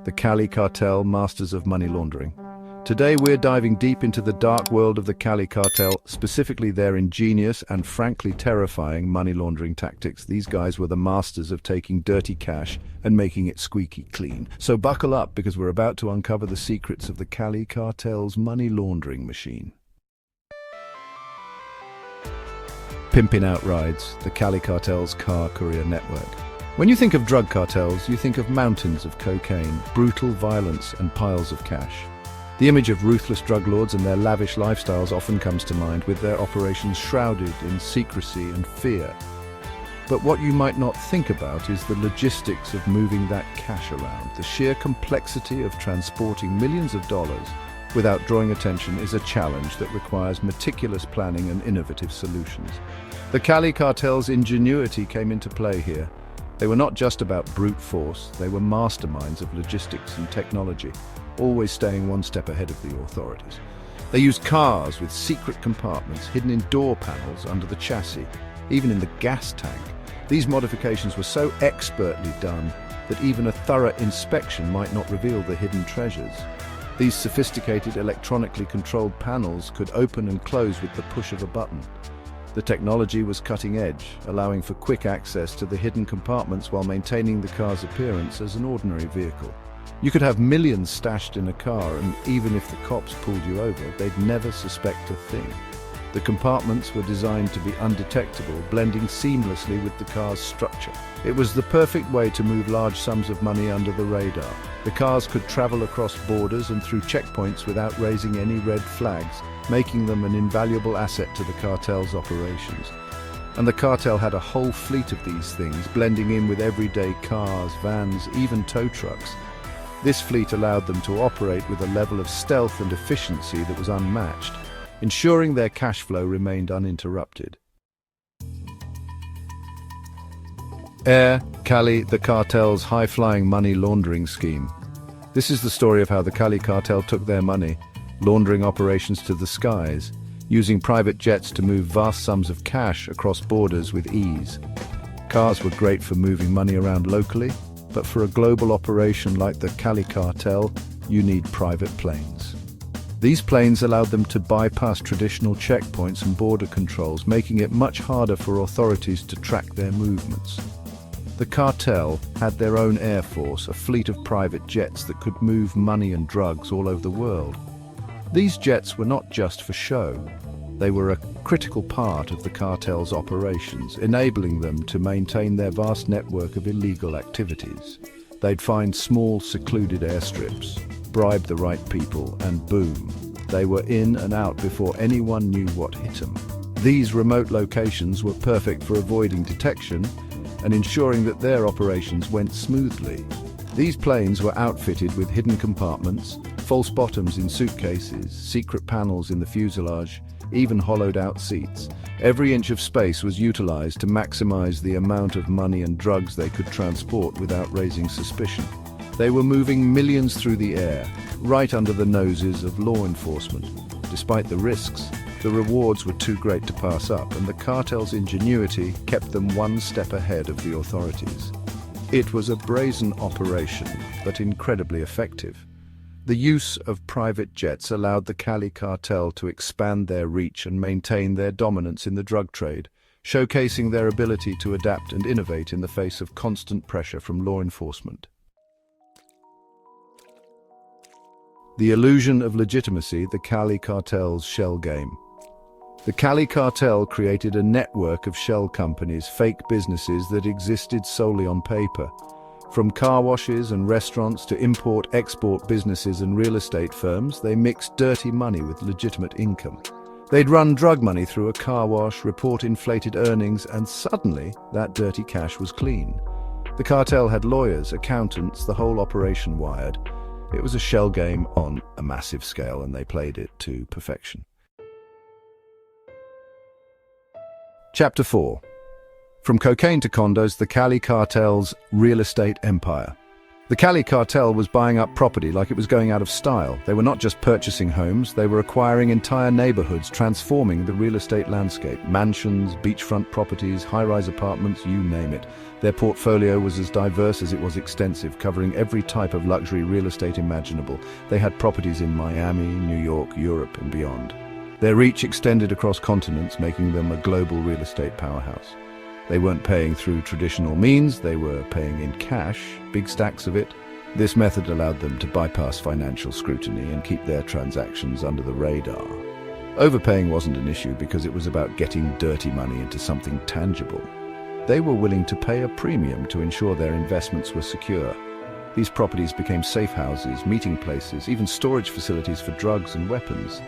The Cali Cartel, masters of money laundering. Today we're diving deep into the dark world of the Cali Cartel, specifically their ingenious and frankly terrifying money laundering tactics. These guys were the masters of taking dirty cash and making it squeaky clean. So buckle up, because we're about to uncover the secrets of the Cali Cartel's money laundering machine. Pimping out rides, the Cali Cartel's car courier network. When you think of drug cartels, you think of mountains of cocaine, brutal violence, and piles of cash. The image of ruthless drug lords and their lavish lifestyles often comes to mind, with their operations shrouded in secrecy and fear. But what you might not think about is the logistics of moving that cash around. The sheer complexity of transporting millions of dollars without drawing attention is a challenge that requires meticulous planning and innovative solutions. The Cali Cartel's ingenuity came into play here. They were not just about brute force, they were masterminds of logistics and technology, always staying one step ahead of the authorities. They used cars with secret compartments hidden in door panels under the chassis, even in the gas tank. These modifications were so expertly done that even a thorough inspection might not reveal the hidden treasures. These sophisticated electronically controlled panels could open and close with the push of a button. The technology was cutting edge, allowing for quick access to the hidden compartments while maintaining the car's appearance as an ordinary vehicle. You could have millions stashed in a car, and even if the cops pulled you over, they'd never suspect a thing. The compartments were designed to be undetectable, blending seamlessly with the car's structure. It was the perfect way to move large sums of money under the radar. The cars could travel across borders and through checkpoints without raising any red flags, making them an invaluable asset to the cartel's operations. And the cartel had a whole fleet of these things, blending in with everyday cars, vans, even tow trucks. This fleet allowed them to operate with a level of stealth and efficiency that was unmatched, ensuring their cash flow remained uninterrupted. Cali, the cartel's high-flying money laundering scheme. This is the story of how the Cali Cartel took their money laundering operations to the skies, using private jets to move vast sums of cash across borders with ease. Cars were great for moving money around locally, but for a global operation like the Cali Cartel, you need private planes. These planes allowed them to bypass traditional checkpoints and border controls, making it much harder for authorities to track their movements. The cartel had their own air force, a fleet of private jets that could move money and drugs all over the world. These jets were not just for show. They were a critical part of the cartel's operations, enabling them to maintain their vast network of illegal activities. They'd find small, secluded airstrips, bribe the right people, and boom, they were in and out before anyone knew what hit them. These remote locations were perfect for avoiding detection and ensuring that their operations went smoothly. These planes were outfitted with hidden compartments, false bottoms in suitcases, secret panels in the fuselage, even hollowed-out seats. Every inch of space was utilized to maximize the amount of money and drugs they could transport without raising suspicion. They were moving millions through the air, right under the noses of law enforcement. Despite the risks, the rewards were too great to pass up, and the cartel's ingenuity kept them one step ahead of the authorities. It was a brazen operation, but incredibly effective. The use of private jets allowed the Cali Cartel to expand their reach and maintain their dominance in the drug trade, showcasing their ability to adapt and innovate in the face of constant pressure from law enforcement. The illusion of legitimacy, the Cali Cartel's shell game. The Cali Cartel created a network of shell companies, fake businesses that existed solely on paper. From car washes and restaurants to import-export businesses and real estate firms, they mixed dirty money with legitimate income. They'd run drug money through a car wash, report inflated earnings, and suddenly that dirty cash was clean. The cartel had lawyers, accountants, the whole operation wired. It was a shell game on a massive scale, and they played it to perfection. Chapter 4. From cocaine to condos, the Cali Cartel's real estate empire. The Cali Cartel was buying up property like it was going out of style. They were not just purchasing homes, they were acquiring entire neighborhoods, transforming the real estate landscape. Mansions, beachfront properties, high-rise apartments, you name it. Their portfolio was as diverse as it was extensive, covering every type of luxury real estate imaginable. They had properties in Miami, New York, Europe, and beyond. Their reach extended across continents, making them a global real estate powerhouse. They weren't paying through traditional means, they were paying in cash, big stacks of it. This method allowed them to bypass financial scrutiny and keep their transactions under the radar. Overpaying wasn't an issue because it was about getting dirty money into something tangible. They were willing to pay a premium to ensure their investments were secure. These properties became safe houses, meeting places, even storage facilities for drugs and weapons.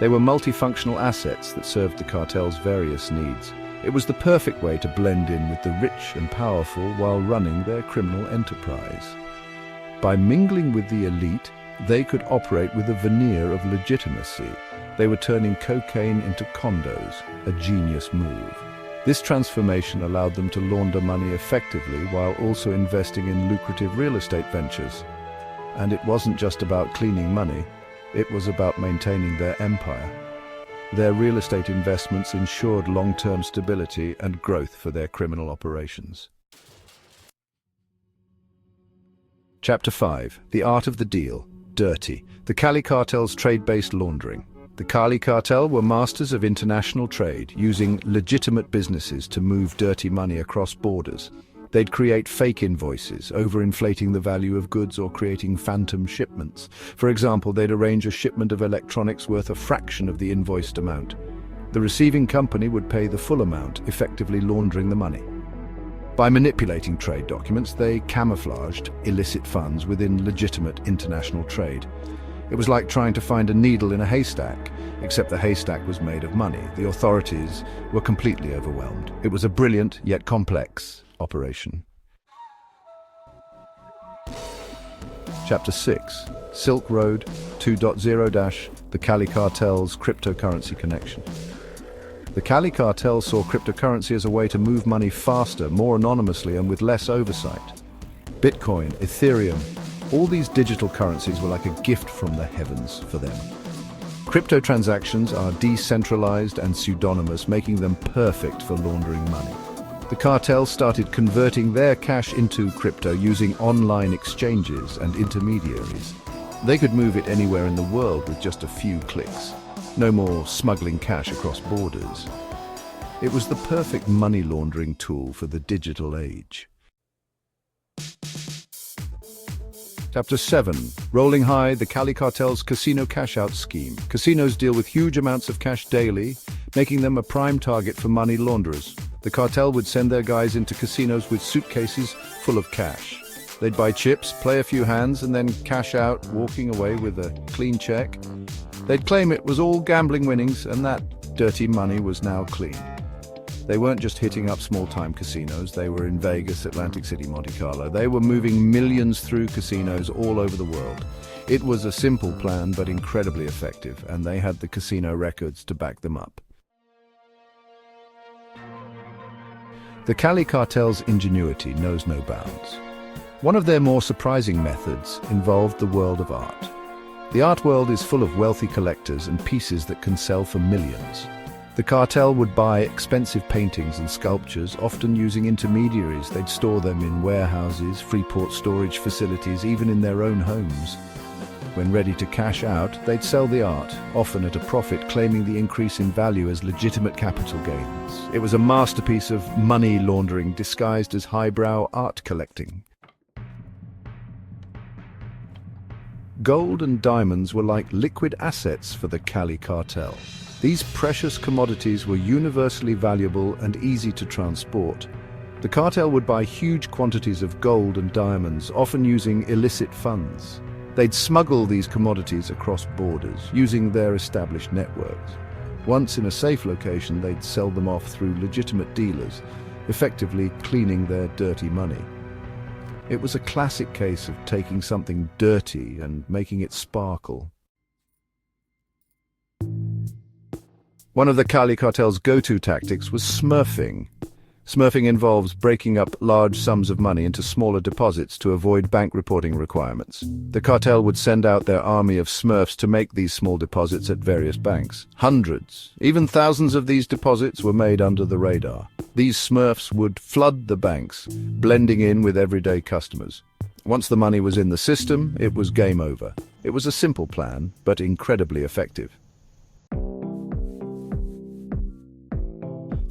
They were multifunctional assets that served the cartel's various needs. It was the perfect way to blend in with the rich and powerful while running their criminal enterprise. By mingling with the elite, they could operate with a veneer of legitimacy. They were turning cocaine into condos, a genius move. This transformation allowed them to launder money effectively while also investing in lucrative real estate ventures. And it wasn't just about cleaning money, it was about maintaining their empire. Their real estate investments ensured long-term stability and growth for their criminal operations. Chapter 5. The Art of the Deal. Dirty. The Cali Cartel's trade-based laundering. The Cali Cartel were masters of international trade, using legitimate businesses to move dirty money across borders. They'd create fake invoices, overinflating the value of goods or creating phantom shipments. For example, they'd arrange a shipment of electronics worth a fraction of the invoiced amount. The receiving company would pay the full amount, effectively laundering the money. By manipulating trade documents, they camouflaged illicit funds within legitimate international trade. It was like trying to find a needle in a haystack, except the haystack was made of money. The authorities were completely overwhelmed. It was a brilliant, yet complex, operation. Chapter 6. Silk Road 2.0- The Cali Cartel's cryptocurrency connection. The Cali Cartel saw cryptocurrency as a way to move money faster, more anonymously, and with less oversight. Bitcoin, Ethereum, all these digital currencies were like a gift from the heavens for them. Crypto transactions are decentralized and pseudonymous, making them perfect for laundering money. The cartel started converting their cash into crypto using online exchanges and intermediaries. They could move it anywhere in the world with just a few clicks. No more smuggling cash across borders. It was the perfect money laundering tool for the digital age. Chapter 7. Rolling High, the Cali Cartel's casino cash-out scheme. Casinos deal with huge amounts of cash daily, making them a prime target for money launderers. The cartel would send their guys into casinos with suitcases full of cash. They'd buy chips, play a few hands, and then cash out, walking away with a clean check. They'd claim it was all gambling winnings and that dirty money was now clean. They weren't just hitting up small-time casinos. They were in Vegas, Atlantic City, Monte Carlo. They were moving millions through casinos all over the world. It was a simple plan, but incredibly effective, and they had the casino records to back them up. The Cali Cartel's ingenuity knows no bounds. One of their more surprising methods involved the world of art. The art world is full of wealthy collectors and pieces that can sell for millions. The cartel would buy expensive paintings and sculptures, often using intermediaries. They'd store them in warehouses, Freeport storage facilities, even in their own homes. When ready to cash out, they'd sell the art, often at a profit, claiming the increase in value as legitimate capital gains. It was a masterpiece of money laundering disguised as highbrow art collecting. Gold and diamonds were like liquid assets for the Cali Cartel. These precious commodities were universally valuable and easy to transport. The cartel would buy huge quantities of gold and diamonds, often using illicit funds. They'd smuggle these commodities across borders, using their established networks. Once in a safe location, they'd sell them off through legitimate dealers, effectively cleaning their dirty money. It was a classic case of taking something dirty and making it sparkle. One of the Cali Cartel's go-to tactics was smurfing. Smurfing involves breaking up large sums of money into smaller deposits to avoid bank reporting requirements. The cartel would send out their army of Smurfs to make these small deposits at various banks. Hundreds, even thousands of these deposits were made under the radar. These Smurfs would flood the banks, blending in with everyday customers. Once the money was in the system, it was game over. It was a simple plan, but incredibly effective.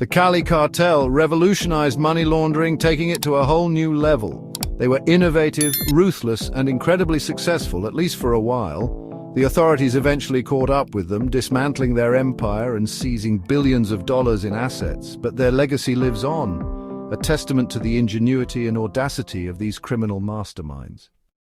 The Cali Cartel revolutionized money laundering, taking it to a whole new level. They were innovative, ruthless, and incredibly successful, at least for a while. The authorities eventually caught up with them, dismantling their empire and seizing billions of dollars in assets. But their legacy lives on, a testament to the ingenuity and audacity of these criminal masterminds.